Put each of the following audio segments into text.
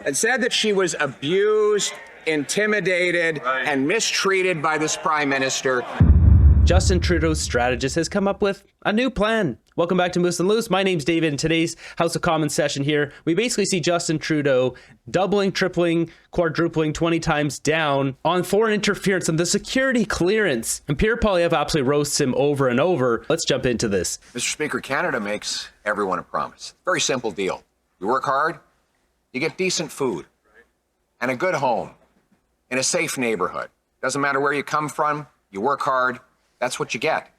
and said that she was abused, intimidated, and mistreated by this Prime Minister. Justin Trudeau's strategist has come up with a new plan. Welcome back to Moose and Loose. My name's David. In today's House of Commons session here, we basically see Justin Trudeau doubling, tripling, quadrupling, 20 times down on foreign interference and the security clearance. And Pierre absolutely roasts him over and over. Let's jump into this. Mr. Speaker, Canada makes everyone a promise. Very simple deal. You work hard, you get decent food, and a good home in a safe neighborhood. Doesn't matter where you come from, you work hard, that's what you get.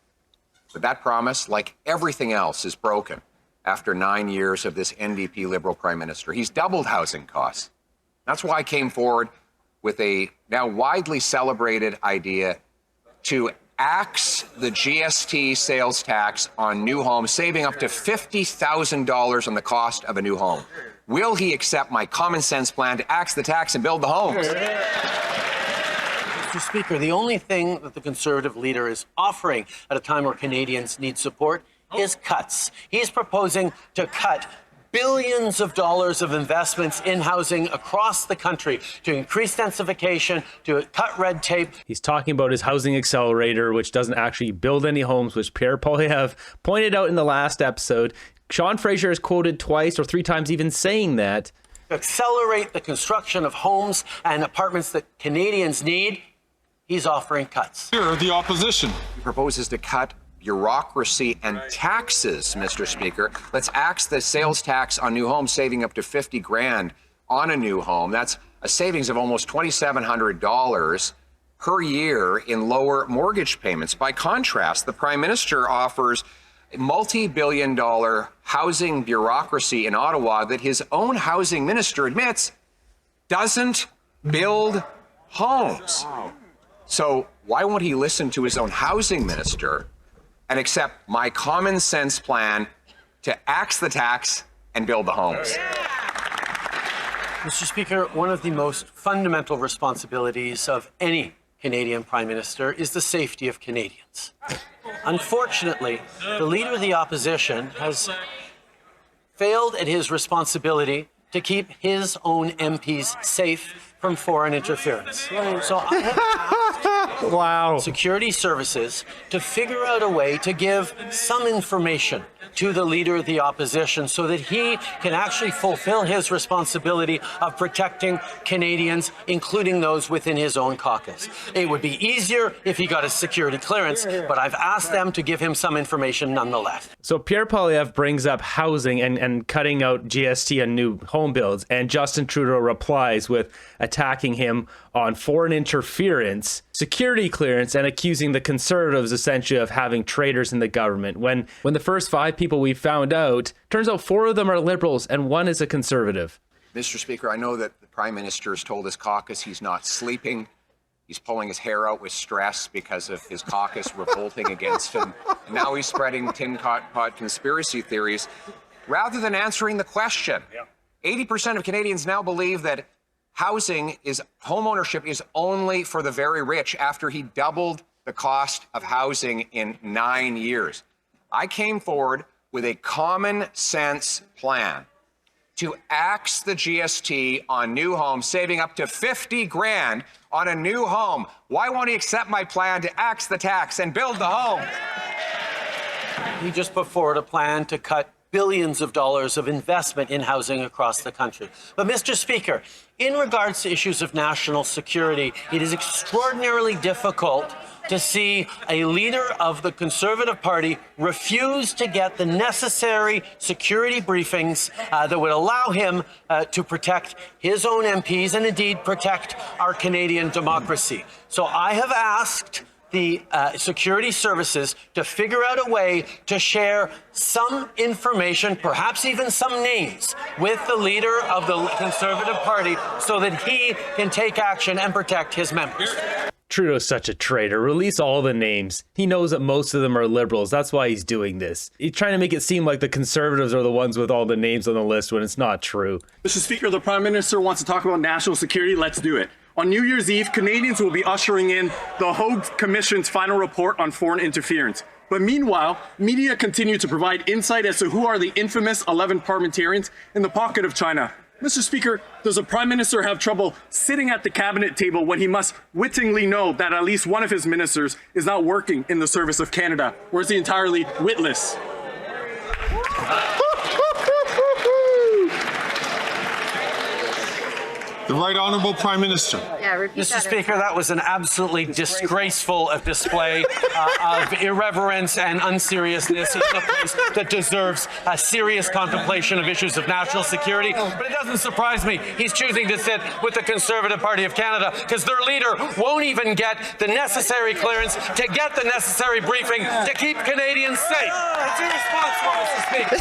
But that promise, like everything else, is broken after 9 years of this NDP Liberal Prime Minister. He's doubled housing costs. That's why I came forward with a now widely celebrated idea to axe the GST sales tax on new homes, saving up to $50,000 on the cost of a new home. Will he accept my common sense plan to axe the tax and build the homes? Mr. Speaker, the only thing that the Conservative leader is offering at a time where Canadians need support is cuts. He's proposing to cut billions of dollars of investments in housing across the country to increase densification, to cut red tape. He's talking about his housing accelerator, which doesn't actually build any homes, which Pierre pointed out in the last episode. Sean Fraser is quoted twice or three times even saying that. To accelerate the construction of homes and apartments that Canadians need, he's offering cuts. You're the opposition. He proposes to cut bureaucracy and taxes, Mr. Speaker. Let's axe the sales tax on new homes, saving up to $50,000 on a new home. That's a savings of almost $2,700 per year in lower mortgage payments. By contrast, the Prime Minister offers a multi-billion-dollar housing bureaucracy in Ottawa that his own housing minister admits doesn't build homes. So why won't he listen to his own housing minister and accept my common sense plan to axe the tax and build the homes? Mr. Speaker, one of the most fundamental responsibilities of any Canadian Prime Minister is the safety of Canadians. Unfortunately, the Leader of the Opposition has failed at his responsibility to keep his own MPs safe from foreign interference. So I have asked security services to figure out a way to give some information to the Leader of the Opposition so that he can actually fulfill his responsibility of protecting Canadians, including those within his own caucus. It would be easier if he got a security clearance, but I've asked them to give him some information nonetheless. So Pierre brings up housing and cutting out GST on new home builds, and Justin Trudeau replies with attacking him on foreign interference, security clearance, and accusing the Conservatives essentially of having traitors in the government. When the first 5 people we found out, turns out 4 of them are Liberals and 1 is a Conservative. Mr. Speaker, I know that the Prime Minister has told his caucus he's not sleeping. He's pulling his hair out with stress because of his caucus revolting against him. And now he's spreading tin pot conspiracy theories rather than answering the question. 80% of Canadians now believe that home ownership is only for the very rich after he doubled the cost of housing in 9 years. I came forward with a common sense plan to axe the GST on new homes, saving up to $50,000 on a new home. Why won't he accept my plan to axe the tax and build the home? He just put forward a plan to cut billions of dollars of investment in housing across the country. But Mr. Speaker, in regards to issues of national security, it is extraordinarily difficult to see a leader of the Conservative Party refuse to get the necessary security briefings that would allow him to protect his own MPs and indeed protect our Canadian democracy. So I have asked the security services to figure out a way to share some information, perhaps even some names, with the leader of the Conservative Party so that he can take action and protect his members. Trudeau's such a traitor. Release all the names. He knows that most of them are Liberals. That's why he's doing this. He's trying to make it seem like the Conservatives are the ones with all the names on the list when it's not true. Mr. Speaker, the Prime Minister wants to talk about national security. Let's do it. On New Year's Eve, Canadians will be ushering in the Hogue Commission's final report on foreign interference. But meanwhile, media continue to provide insight as to who are the infamous 11 parliamentarians in the pocket of China. Mr. Speaker, does a Prime Minister have trouble sitting at the cabinet table when he must wittingly know that at least one of his ministers is not working in the service of Canada, or is he entirely witless? The Right Honourable Prime Minister. Yeah, repeat Mr. that. Speaker, that was an absolutely disgraceful display of irreverence and unseriousness in a place that deserves a serious contemplation of issues of national security. But it doesn't surprise me. He's choosing to sit with the Conservative Party of Canada because their leader won't even get the necessary clearance to get the necessary briefing to keep Canadians safe. It's irresponsible, Mr. Speaker.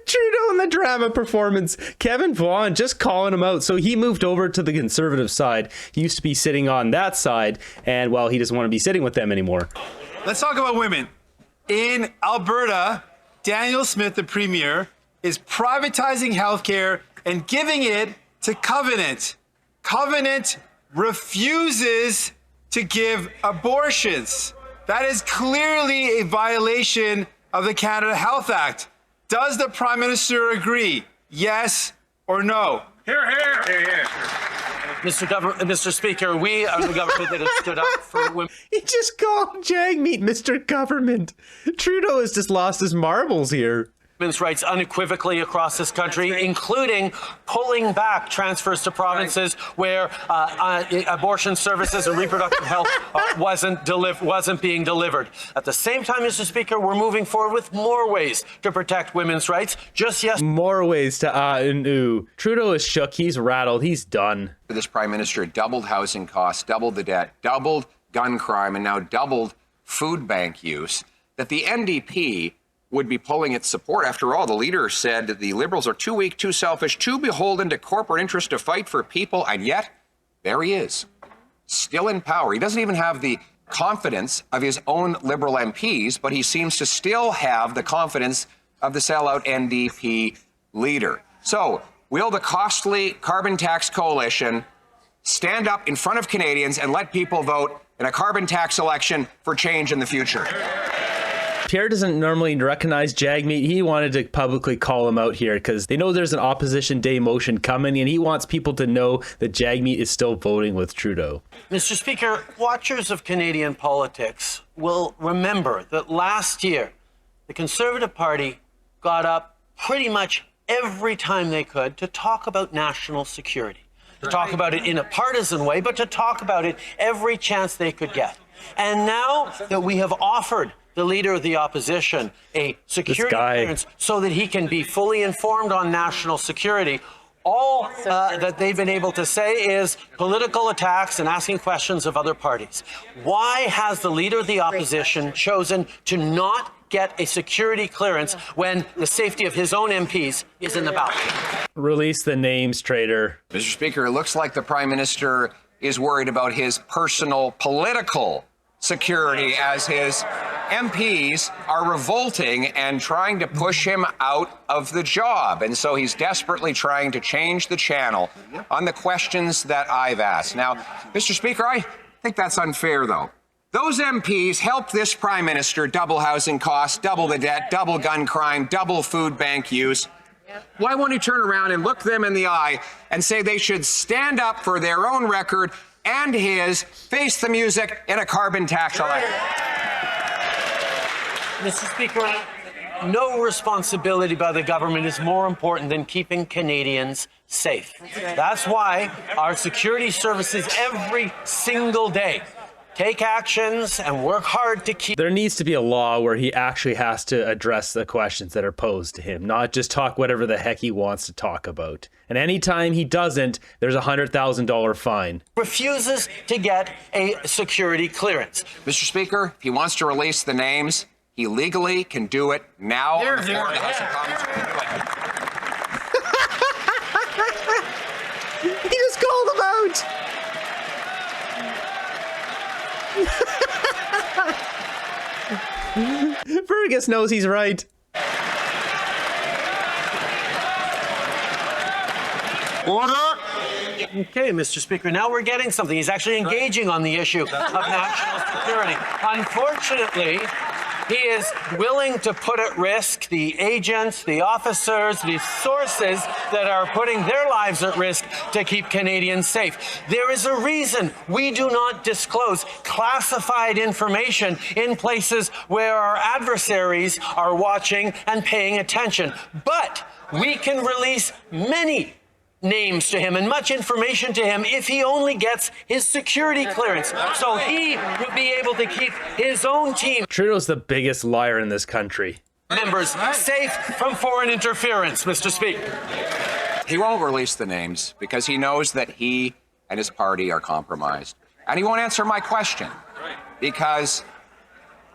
Trudeau in the drama performance. Kevin Vaughan just calling him out. So he moved over to the Conservative side. He used to be sitting on that side, and well, he doesn't want to be sitting with them anymore. Let's talk about women. In Alberta, Daniel Smith, the Premier, is privatizing healthcare and giving it to Covenant. Covenant refuses to give abortions. That is clearly a violation of the Canada Health Act. Does the Prime Minister agree? Yes or no? Hear, hear. Hear, hear. Mr. Speaker, we are the government that has stood up for women. He just called Jagmeet Mr. Government. Trudeau has just lost his marbles here. Women's rights unequivocally across this country, including pulling back transfers to provinces where abortion services and reproductive health wasn't being delivered. At the same time, Mr. Speaker, we're moving forward with more ways to protect women's rights. Just yesterday, More ways to and ooh. Trudeau is shook. He's rattled. He's done. This Prime Minister doubled housing costs, doubled the debt, doubled gun crime, and now doubled food bank use, that the NDP would be pulling its support. After all, the leader said that the Liberals are too weak, too selfish, too beholden to corporate interest to fight for people, and yet there he is, still in power. He doesn't even have the confidence of his own Liberal MPs, but he seems to still have the confidence of the sellout NDP leader. So, will the costly carbon tax coalition stand up in front of Canadians and let people vote in a carbon tax election for change in the future? Pierre doesn't normally recognize Jagmeet. He wanted to publicly call him out here because they know there's an Opposition Day motion coming, and he wants people to know that Jagmeet is still voting with Trudeau. Mr. Speaker, watchers of Canadian politics will remember that last year, the Conservative Party got up pretty much every time they could to talk about national security, to talk about it in a partisan way, but to talk about it every chance they could get. And now that we have offered the leader of the opposition a security clearance so that he can be fully informed on national security, all that they've been able to say is political attacks and asking questions of other parties. Why has the leader of the opposition chosen to not get a security clearance when the safety of his own MPs is in the balance? Release the names, traitor. Mr. Speaker, it looks like the Prime Minister is worried about his personal political security as his MPs are revolting and trying to push him out of the job. And so he's desperately trying to change the channel on the questions that I've asked. Now, Mr. Speaker, I think that's unfair, though. Those MPs helped this Prime Minister double housing costs, double the debt, double gun crime, double food bank use. Why won't he turn around and look them in the eye and say they should stand up for their own record and his, face the music in a carbon tax election? Mr. Speaker, no responsibility by the government is more important than keeping Canadians safe. That's why our security services every single day take actions and work hard to keep. There needs to be a law where he actually has to address the questions that are posed to him, not just talk whatever the heck he wants to talk about. And anytime he doesn't, there's a $100,000 fine. Refuses to get a security clearance. Mr. Speaker, if he wants to release the names, he legally can do it now. On the floor of the House of Commons. He just called him out. Fergus knows he's right. Order! Okay, Mr. Speaker, now we're getting something. He's actually engaging on the issue of national security. Unfortunately, He is willing to put at risk the agents, the officers, the sources that are putting their lives at risk to keep Canadians safe. There is a reason we do not disclose classified information in places where our adversaries are watching and paying attention. But we can release many names to him and much information to him if he only gets his security clearance. So he will be able to keep his own team Trudeau's the biggest liar in this country. members safe from foreign interference, Mr. Speaker. He won't release the names because he knows that he and his party are compromised. And he won't answer my question because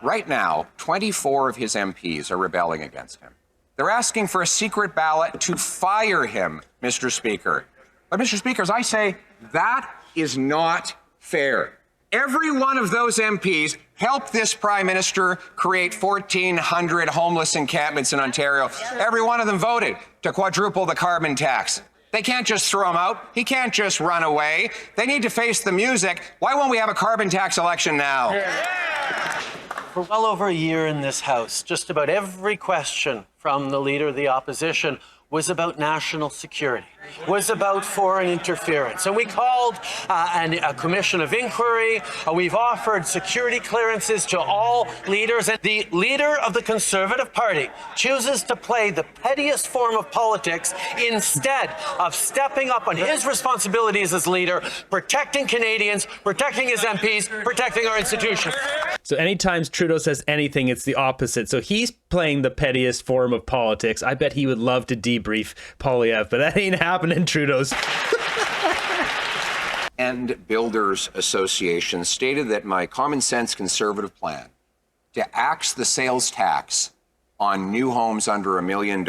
right now, 24 of his MPs are rebelling against him. They're asking for a secret ballot to fire him, Mr. Speaker. But, Mr. Speaker, as I say, that is not fair. Every one of those MPs helped this Prime Minister create 1,400 homeless encampments in Ontario. Every one of them voted to quadruple the carbon tax. They can't just throw him out. He can't just run away. They need to face the music. Why won't we have a carbon tax election now? For well over a year in this House, just about every question from the Leader of the Opposition was about national security, was about foreign interference. And we called a commission of inquiry. We've offered security clearances to all leaders. And the leader of the Conservative Party chooses to play the pettiest form of politics instead of stepping up on his responsibilities as leader, protecting Canadians, protecting his MPs, protecting our institutions. So anytime Trudeau says anything, it's the opposite. So he's playing the pettiest form of politics. I bet he would love to debrief Poilievre, but that ain't happening, Trudeau's. And Builders Association stated that my common sense Conservative plan to axe the sales tax on new homes under $1 million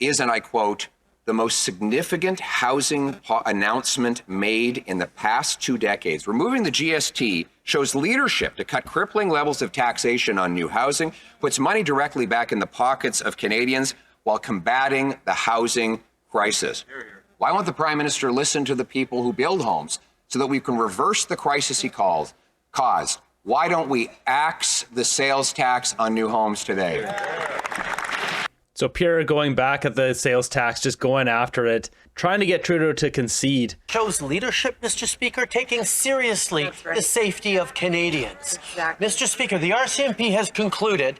is, and I quote, the most significant housing announcement made in the past 2 decades. Removing the GST shows leadership to cut crippling levels of taxation on new housing, puts money directly back in the pockets of Canadians while combating the housing crisis. Why won't the Prime Minister listen to the people who build homes so that we can reverse the crisis he caused? Why don't we axe the sales tax on new homes today? So Pierre going back at the sales tax, just going after it, trying to get Trudeau to concede. Shows leadership, Mr. Speaker, taking seriously the safety of Canadians. Mr. Speaker, the RCMP has concluded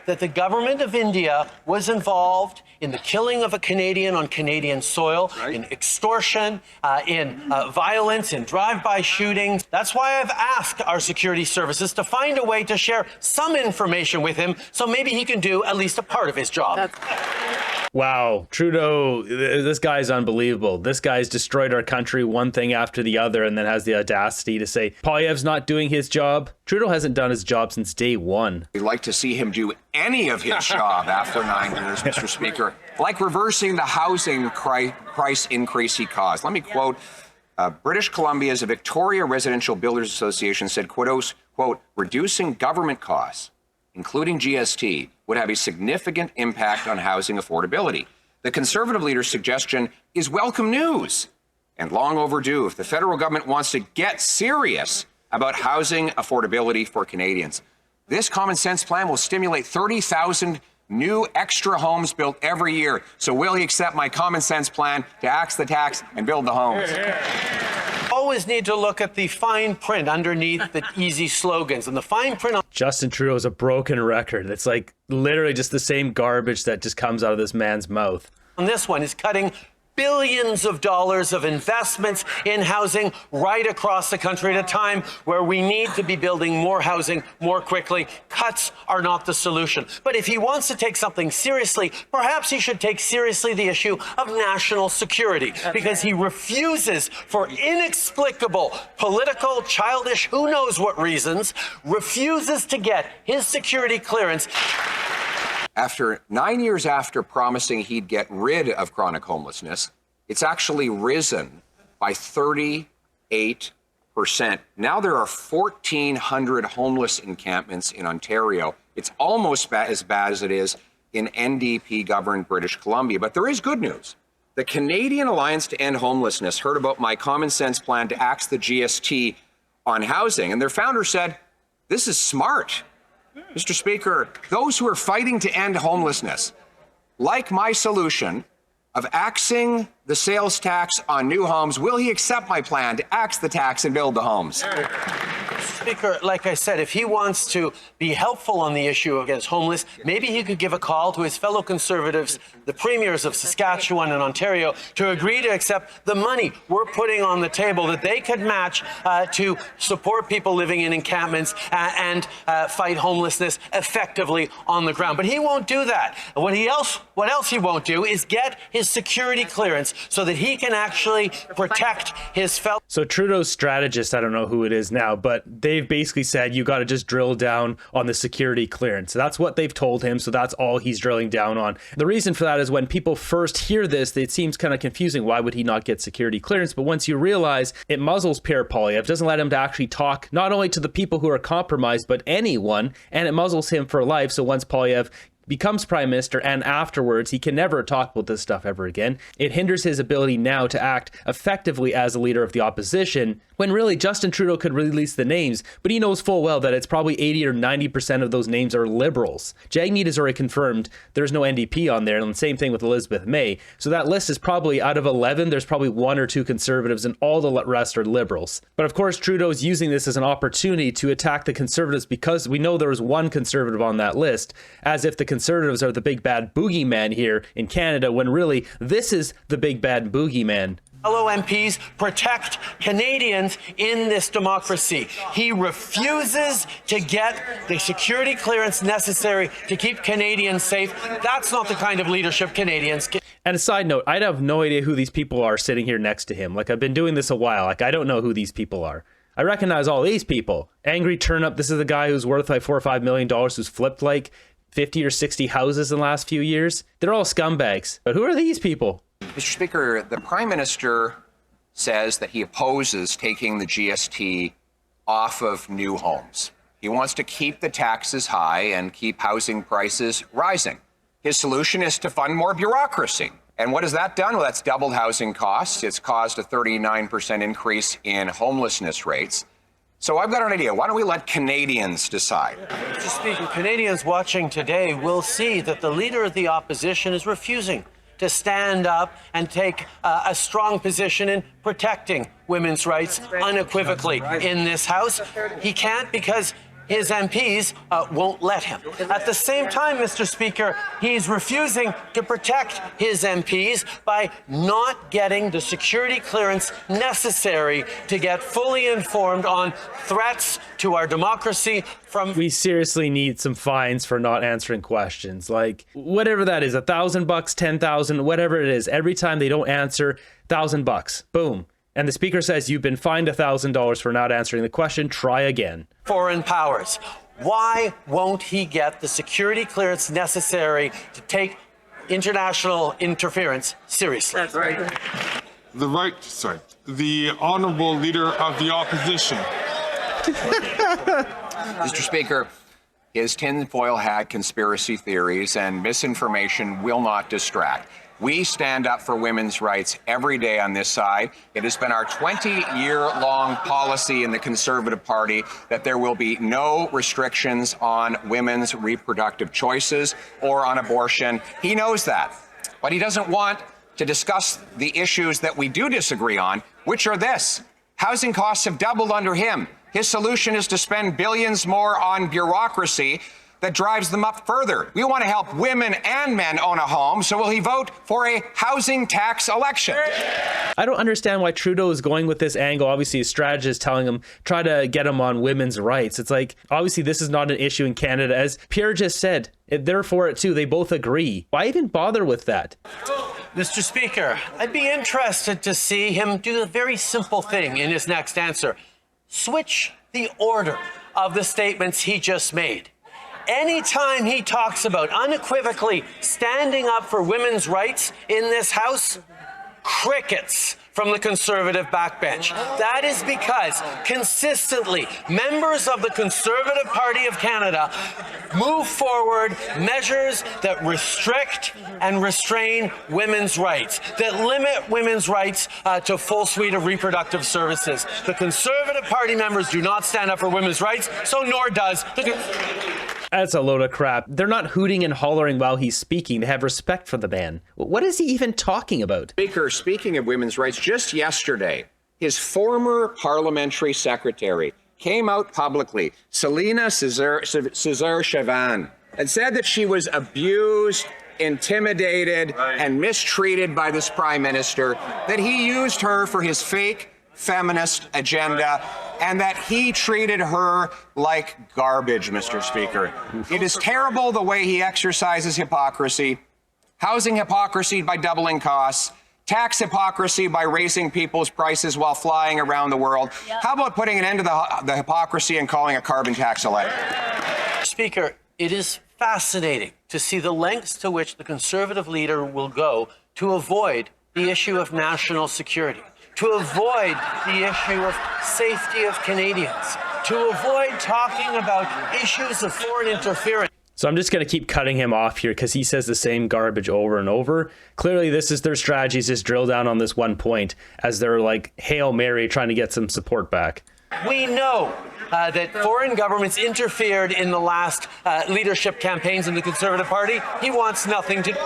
that the government of India was involved in the killing of a Canadian on Canadian soil, in extortion, in violence, in drive-by shootings. That's why I've asked our security services to find a way to share some information with him so maybe he can do at least a part of his job. Wow, Trudeau, this guy's unbelievable. This guy's destroyed our country one thing after the other and then has the audacity to say Poilievre's not doing his job. Trudeau hasn't done his job since day one. We'd like to see him do any of his job after 9 years, Mr. Speaker, like reversing the housing price increase he caused. Let me quote, British Columbia's Victoria Residential Builders Association said, quote, reducing government costs, including GST, would have a significant impact on housing affordability. The Conservative leader's suggestion is welcome news and long overdue if the federal government wants to get serious about housing affordability for Canadians. This common sense plan will stimulate 30,000 new extra homes built every year. So will he accept my common sense plan to axe the tax and build the homes? Always need to look at the fine print underneath the easy slogans. And the fine print on Justin Trudeau's a broken record. It's like literally just the same garbage that just comes out of this man's mouth. this one is cutting billions of dollars of investments in housing right across the country at a time where we need to be building more housing more quickly. Cuts are not the solution. But if he wants to take something seriously, perhaps he should take seriously the issue of national security, because he refuses, for inexplicable, political, childish, who knows what reasons, refuses to get his security clearance. After 9 years after promising he'd get rid of chronic homelessness, it's actually risen by 38%. Now there are 1,400 homeless encampments in Ontario. It's almost as bad as it is in NDP-governed British Columbia. But there is good news. The Canadian Alliance to End Homelessness heard about my common sense plan to axe the GST on housing, and their founder said, "This is smart. Mr. Speaker, those who are fighting to end homelessness, like my solution of axing the sales tax on new homes, will he accept my plan to axe the tax and build the homes? Speaker, like I said, if he wants to be helpful on the issue against homeless, maybe he could give a call to his fellow Conservatives, the premiers of Saskatchewan and Ontario, to agree to accept the money we're putting on the table that they could match to support people living in encampments and fight homelessness effectively on the ground. But he won't do that. What else he won't do is get his security clearance so that he can actually protect his fellow. So Trudeau's strategist, I don't know who it is now, but they've basically said you got to just drill down on the security clearance. That's what they've told him, so that's all he's drilling down on. The reason for that is when people first hear this, it seems kind of confusing. Why would he not get security clearance? But once you realize it muzzles Pierre, doesn't let him to actually talk not only to the people who are compromised, but anyone, and it muzzles him for life. So once Poilievre becomes prime minister and afterwards, he can never talk about this stuff ever again. It hinders his ability now to act effectively as a leader of the opposition, when really Justin Trudeau could release the names, but he knows full well that it's probably 80 or 90% of those names are Liberals. Jagmeet has already confirmed there's no NDP on there, and the same thing with Elizabeth May. So that list is probably, out of 11, there's probably 1 or 2 Conservatives and all the rest are Liberals. But of course, Trudeau's using this as an opportunity to attack the Conservatives because we know there was one Conservative on that list, as if the Conservatives are the big bad boogeyman here in Canada, when really this is the big bad boogeyman. Fellow MPs protect Canadians in this democracy. He refuses to get the security clearance necessary to keep Canadians safe. That's not the kind of leadership Canadians can. And a side note, I have no idea who these people are sitting here next to him. Like, I've been doing this a while. Like, I don't know who these people are. I recognize all these people. Angry Turnip, this is the guy who's worth like $4 or $5 million, who's flipped like 50 or 60 houses in the last few years. They're all scumbags. But who are these people? Mr. Speaker, the Prime Minister says that he opposes taking the GST off of new homes. He wants to keep the taxes high and keep housing prices rising. His solution is to fund more bureaucracy. And what has that done? Well, that's doubled housing costs. It's caused a 39% increase in homelessness rates. So I've got an idea. Why don't we let Canadians decide? Mr. Speaker, Canadians watching today will see that the leader of the opposition is refusing to stand up and take a strong position in protecting women's rights unequivocally in this House. He can't because his MPs won't let him. At the same time, Mr. Speaker, he's refusing to protect his MPs by not getting the security clearance necessary to get fully informed on threats to our democracy from... We seriously need some fines for not answering questions. Like, whatever that is, $1,000, 10,000, whatever it is, every time they don't answer, $1,000, boom. And the Speaker says you've been fined $1,000 for not answering the question. Try again. Foreign powers. Why won't he get the security clearance necessary to take international interference seriously? That's right. The honourable leader of the opposition. Mr. Speaker, his tinfoil hat conspiracy theories and misinformation will not distract. We stand up for women's rights every day on this side. It has been our 20-year-long policy in the Conservative Party that there will be no restrictions on women's reproductive choices or on abortion. He knows that, but he doesn't want to discuss the issues that we do disagree on, which are this. Housing costs have doubled under him. His solution is to spend billions more on bureaucracy that drives them up further. We want to help women and men own a home, so will he vote for a housing tax election? I don't understand why Trudeau is going with this angle. Obviously, his strategist is telling him, try to get him on women's rights. It's like, obviously, this is not an issue in Canada. As Pierre just said, they're for it too. They both agree. Why even bother with that? Mr. Speaker, I'd be interested to see him do a very simple thing in his next answer. Switch the order of the statements he just made. Anytime he talks about unequivocally standing up for women's rights in this House, crickets from the Conservative backbench. That is because consistently members of the Conservative Party of Canada move forward measures that restrict and restrain women's rights, that limit women's rights to full suite of reproductive services. The Conservative Party members do not stand up for women's rights, so nor does the... That's a load of crap. They're not hooting and hollering while he's speaking. They have respect for the man. What is he even talking about? Speaker, speaking of women's rights, just yesterday, his former parliamentary secretary came out publicly, Selina Cesar-Chavan, and said that she was abused, intimidated, and mistreated by this prime minister, that he used her for his fake feminist agenda, and that he treated her like garbage, Mr. Speaker. It is terrible the way he exercises hypocrisy, housing hypocrisy by doubling costs, tax hypocrisy by raising people's prices while flying around the world. How about putting an end to the hypocrisy and calling a carbon tax a lie? Speaker, it is fascinating to see the lengths to which the Conservative leader will go to avoid the issue of national security, to avoid the issue of safety of Canadians, to avoid talking about issues of foreign interference. So I'm just going to keep cutting him off here because he says the same garbage over and over. Clearly, this is their strategy, is just drill down on this one point as they're like Hail Mary trying to get some support back. We know that foreign governments interfered in the last leadership campaigns in the Conservative Party. He wants nothing to do.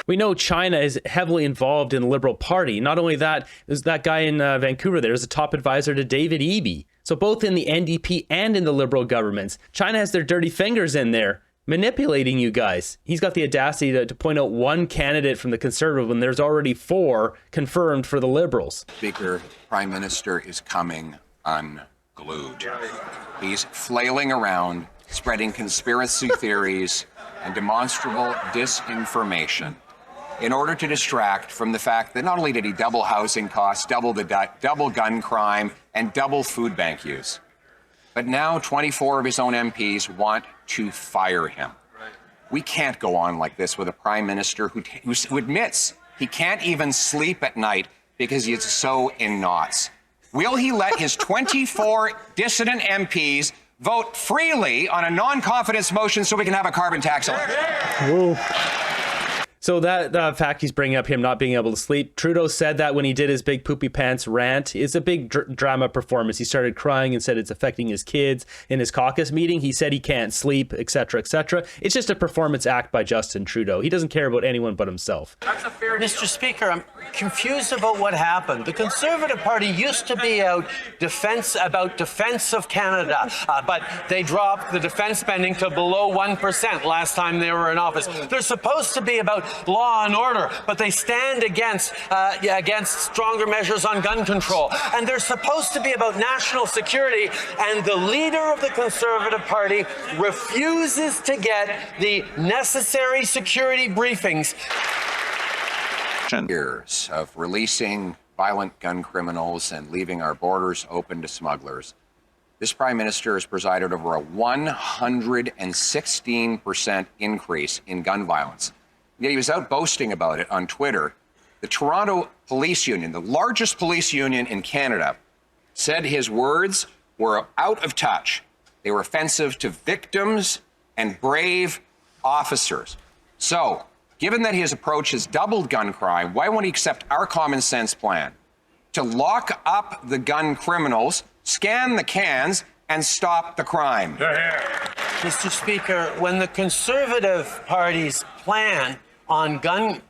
We know China is heavily involved in the Liberal Party. Not only that, there's that guy in Vancouver there is a top advisor to David Eby. So both in the NDP and in the Liberal governments, China has their dirty fingers in there, manipulating you guys. He's got the audacity to point out one candidate from the Conservative when there's already 4 confirmed for the Liberals. Speaker, the Prime Minister is coming unglued. He's flailing around, spreading conspiracy theories and demonstrable disinformation in order to distract from the fact that not only did he double housing costs, double gun crime, and double food bank use, but now 24 of his own MPs want to fire him. We can't go on like this with a prime minister who admits he can't even sleep at night because he's so in knots. Will he let his 24 dissident MPs vote freely on a non-confidence motion so we can have a carbon tax? So that fact he's bringing up, him not being able to sleep, Trudeau said that when he did his big poopy pants rant. It's a big drama performance. He started crying and said it's affecting his kids. In his caucus meeting, he said he can't sleep, etc., etc. It's just a performance act by Justin Trudeau. He doesn't care about anyone but himself. Mr. Speaker, I'm confused about what happened. The Conservative Party used to be out defense of Canada, but they dropped the defense spending to below 1% last time they were in office. They're supposed to be about law and order, but they stand against stronger measures on gun control. And they're supposed to be about national security, and the leader of the Conservative Party refuses to get the necessary security briefings. Years of releasing violent gun criminals and leaving our borders open to smugglers. This Prime Minister has presided over a 116% increase in gun violence. Yet he was out boasting about it on Twitter. The Toronto Police Union, the largest police union in Canada, said his words were out of touch. They were offensive to victims and brave officers. So, given that his approach has doubled gun crime, why won't he accept our common sense plan to lock up the gun criminals, scan the cans, and stop the crime? Mr. Speaker, when the Conservative Party's plan on guns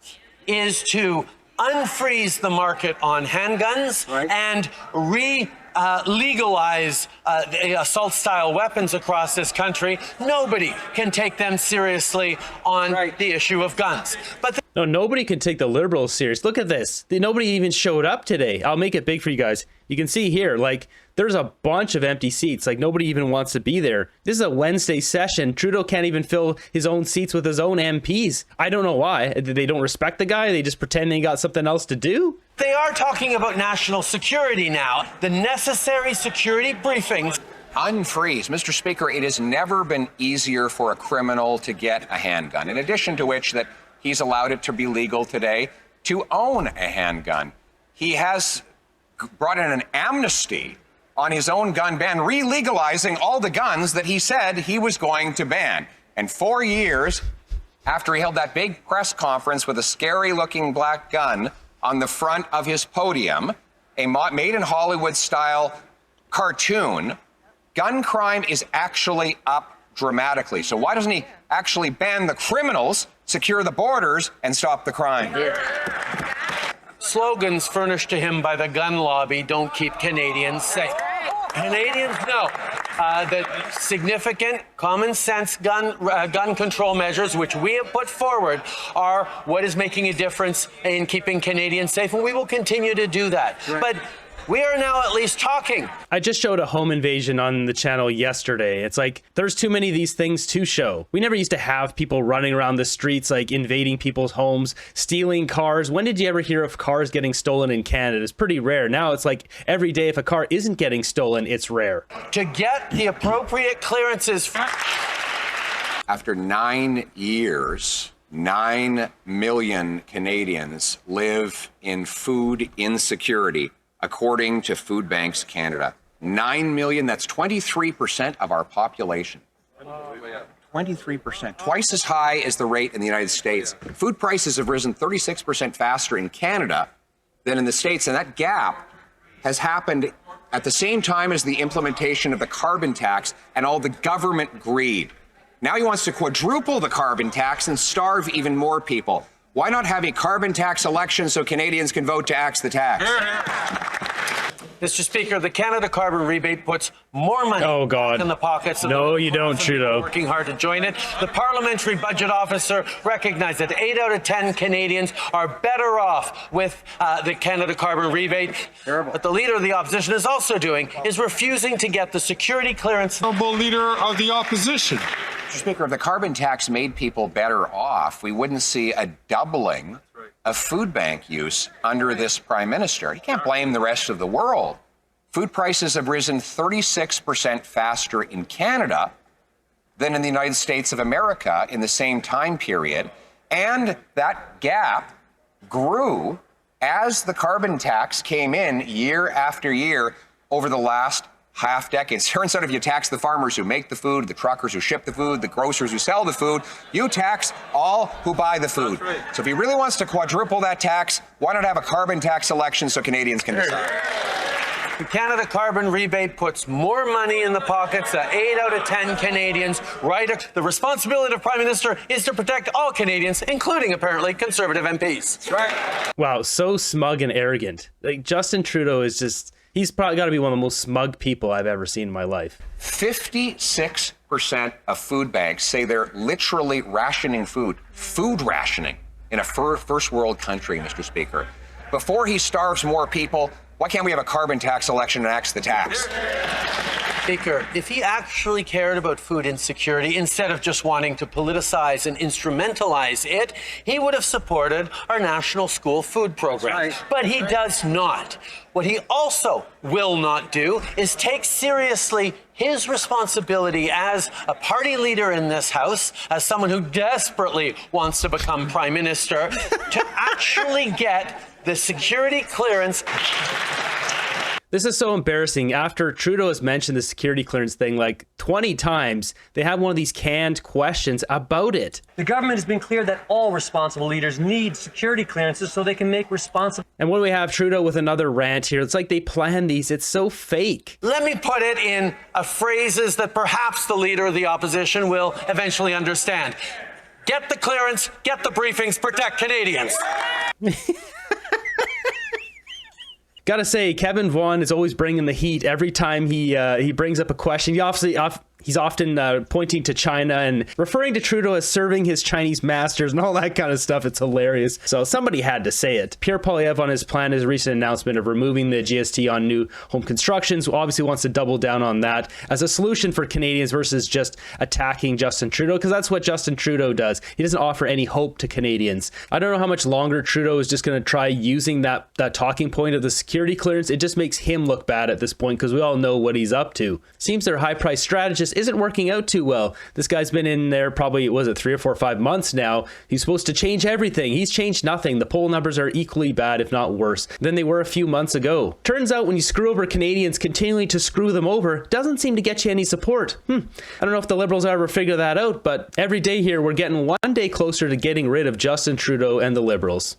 is to unfreeze the market on handguns and legalize assault-style weapons across this country, nobody can take them seriously on the issue of guns. But No, nobody can take the Liberals serious. Look at this. Nobody even showed up today. I'll make it big for you guys. You can see here, like, there's a bunch of empty seats. Like, nobody even wants to be there. This is a Wednesday session. Trudeau can't even fill his own seats with his own MPs. I don't know why. They don't respect the guy? They just pretend they got something else to do? they are talking about national security now, the necessary security briefings. Unfreeze. Mr. Speaker, it has never been easier for a criminal to get a handgun. In addition to which, that he's allowed it to be legal today to own a handgun. He has brought in an amnesty on his own gun ban, re-legalizing all the guns that he said he was going to ban. And 4 years after he held that big press conference with a scary-looking black gun on the front of his podium, a made-in-Hollywood-style cartoon, gun crime is actually up dramatically. So why doesn't he actually ban the criminals, secure the borders, and stop the crime? Slogans furnished to him by the gun lobby don't keep Canadians safe. Canadians know that significant common sense gun control measures, which we have put forward, are what is making a difference in keeping Canadians safe, and we will continue to do that. Right. But we are now at least talking. I just showed a home invasion on the channel yesterday. It's like, there's too many of these things to show. We never used to have people running around the streets, like invading people's homes, stealing cars. When did you ever hear of cars getting stolen in Canada? It's pretty rare. Now it's like every day if a car isn't getting stolen, it's rare. To get the appropriate clearances. After 9 years, 9 million Canadians live in food insecurity, according to Food Banks Canada. 9 million, that's 23% of our population. 23%, twice as high as the rate in the United States. Food prices have risen 36% faster in Canada than in the States, and that gap has happened at the same time as the implementation of the carbon tax and all the government greed. Now he wants to quadruple the carbon tax and starve even more people. Why not have a carbon tax election so Canadians can vote to axe the tax? Mr. Speaker, the Canada carbon rebate puts more money in the pockets of you don't, Trudeau. Working hard to join it. The parliamentary budget officer recognized that 8 out of 10 Canadians are better off with the Canada carbon rebate. Terrible. What the leader of the opposition is also doing is refusing to get the security clearance. Honorable Leader of the Opposition. Mr. Speaker, if the carbon tax made people better off, we wouldn't see a doubling of food bank use under this Prime Minister. He can't blame the rest of the world. Food prices have risen 36% faster in Canada than in the United States of America in the same time period. And that gap grew as the carbon tax came in year after year over the last half decade. Turns out if you tax the farmers who make the food, the truckers who ship the food, the grocers who sell the food, you tax all who buy the food. Right. So if he really wants to quadruple that tax, why not have a carbon tax election so Canadians can decide? The Canada carbon rebate puts more money in the pockets of 8 out of 10 Canadians. Right? The responsibility of Prime Minister is to protect all Canadians, including apparently Conservative MPs. That's right. Wow, so smug and arrogant. Like, Justin Trudeau is just... He's probably got to be one of the most smug people I've ever seen in my life. 56% of food banks say they're literally rationing food rationing in a first world country, Mr. Speaker. Before he starves more people, why can't we have a carbon tax election and axe the tax? Speaker, if he actually cared about food insecurity instead of just wanting to politicize and instrumentalize it, he would have supported our national school food program. Right. But he does not. What he also will not do is take seriously his responsibility as a party leader in this House, as someone who desperately wants to become Prime Minister, to actually get the security clearance. This is so embarrassing. After Trudeau has mentioned the security clearance thing like 20 times, they have one of these canned questions about it. The government has been clear that all responsible leaders need security clearances so they can make responsible... And when we have Trudeau with another rant here, it's like they planned these. It's so fake. Let me put it in phrases that perhaps the leader of the opposition will eventually understand. Get the clearance, get the briefings, protect Canadians. Gotta say, Kevin Vaughan is always bringing the heat every time he brings up a question. He's often pointing to China and referring to Trudeau as serving his Chinese masters and all that kind of stuff. It's hilarious. So somebody had to say it. Pierre on his plan, his recent announcement of removing the GST on new home constructions, obviously wants to double down on that as a solution for Canadians versus just attacking Justin Trudeau, because that's what Justin Trudeau does. He doesn't offer any hope to Canadians. I don't know how much longer Trudeau is just going to try using that talking point of the security clearance. It just makes him look bad at this point because we all know what he's up to. Seems their high-priced strategist isn't working out too well. This guy's been in there probably, was it 3 or 4 or 5 months now? He's supposed to change everything. He's changed nothing. The poll numbers are equally bad, if not worse, than they were a few months ago. Turns out when you screw over Canadians, continuing to screw them over doesn't seem to get you any support. I don't know if the Liberals ever figure that out, but every day here we're getting one day closer to getting rid of Justin Trudeau and the Liberals.